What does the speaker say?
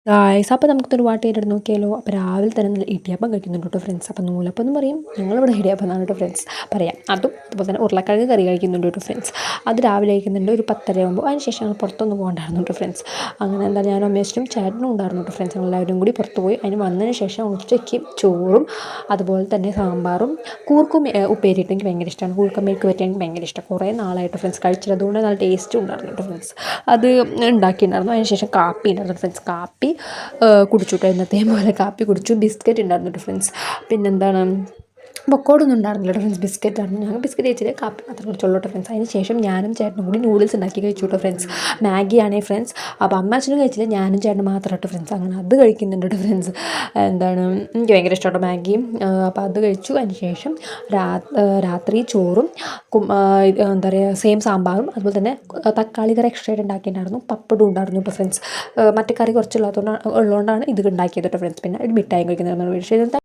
Guys അപ്പോൾ നമുക്കൊരു പാട്ട് കേട്ടിട്ട് നോക്കിയാലോ. അപ്പോൾ രാവിലെ തന്നെ നല്ല ഇടിയപ്പം കഴിക്കുന്നുണ്ട് കേട്ടോ ഫ്രണ്ട്സ്. അപ്പോൾ നൂലപ്പം എന്ന് പറയും, ഞങ്ങളിവിടെ ഇടിയപ്പം എന്നാണ് കേട്ടോ ഫ്രണ്ട്സ് പറയാം. അതും അതുപോലെ തന്നെ ഉരുളക്കിഴങ്ങ് കറി കഴിക്കുന്നുണ്ട് കേട്ടോ ഫ്രണ്ട്സ്. അത് രാവിലെ കഴിക്കുന്നുണ്ട് ഒരു 10:30 ആകുമ്പോൾ. അതിന് ശേഷം ഞങ്ങൾ പുറത്തൊന്നും പോകണ്ടായിരുന്നു കേട്ടോ ഫ്രണ്ട്സ്. അങ്ങനെ എന്താ ഞാനും അമ്മേശനും ചേട്ടനും ഉണ്ടായിരുന്നു കേട്ടോ ഫ്രണ്ട്സ്. ഞങ്ങളെല്ലാവരും കൂടി പുറത്ത് പോയി. അതിന് വന്നതിന് ശേഷം ഉച്ചയ്ക്ക് ചോറും അതുപോലെ തന്നെ സാമ്പാറും കൂർക്കും ഉപ്പേരിയിട്ട് എനിക്ക് ഭയങ്കര ഇഷ്ടമാണ്. കൂർക്ക മെഴുക്ക് വരട്ടി എനിക്ക് ഭയങ്കര ഇഷ്ടം. കുറേ നാളായിട്ട് ഫ്രണ്ട്സ് കഴിച്ചിട്ട്, അതുകൊണ്ട് നല്ല ടേസ്റ്റും ഉണ്ടായിരുന്നു കേട്ടോ ഫ്രണ്ട്സ്. അത് ഉണ്ടാക്കിയിട്ടുണ്ടായിരുന്നു. അതിന് ശേഷം കാപ്പി ഉണ്ടായിരുന്നു ഫ്രണ്ട്സ്. കാപ്പി കുടിച്ചു കേട്ടോ. എന്നത്തെയും പോലെ കാപ്പി കുടിച്ചു. ബിസ്ക്കറ്റ് ഉണ്ടായിരുന്നു കേട്ടോ ഫ്രണ്ട്സ്. പിന്നെന്താണ്, പൊക്കോടൊന്നും ഉണ്ടായിരുന്നില്ല കേട്ടോ ഫ്രണ്ട്സ്. ബിസ്ക്കറ്റ് ആയിരുന്നു. ഞങ്ങൾ ബിസ്ക്കറ്റ് കഴിച്ചിട്ട് കാപ്പി മാത്രം കുടിച്ചുള്ളൂ കേട്ടോ ഫ്രണ്ട്സ്. അതിന് ശേഷം ഞാനും ചേട്ടനും കൂടി നൂഡിൽസ് ഉണ്ടാക്കി കഴിച്ചു കേട്ടോ ഫ്രണ്ട്സ്. മാഗിയാണേ ഫ്രണ്ട്സ്. അപ്പോൾ അമ്മ അച്ഛനും കഴിച്ചില്ല, ഞാനും ചേട്ടനും മാത്രം കേട്ടോ ഫ്രണ്ട്സ്. അങ്ങനെ അത് കഴിക്കുന്നുണ്ട് കേട്ടോ ഫ്രണ്ട്സ്. എന്താണ്, എനിക്ക് ഭയങ്കര ഇഷ്ടമാണ് മാഗിയും. അപ്പോൾ അത് കഴിച്ചു. അതിന് ശേഷം രാത്രി ചോറും എന്താ പറയുക, സെയിം സാമ്പാറും അതുപോലെ തന്നെ തക്കാളി കറി എക്സ്ട്രാ ആയിട്ട് ഉണ്ടാക്കിയിട്ടുണ്ടായിരുന്നു. പപ്പടം ഉണ്ടായിരുന്നു കേട്ടോ ഫ്രണ്ട്സ്. മറ്റേ കറി കുറച്ചുള്ളതുകൊണ്ടാണ് ഇത് ഉണ്ടാക്കിയത് കേട്ടോ ഫ്രണ്ട്സ്. പിന്നെ ഒരു മിഠായി കഴിക്കുന്നതാണ്.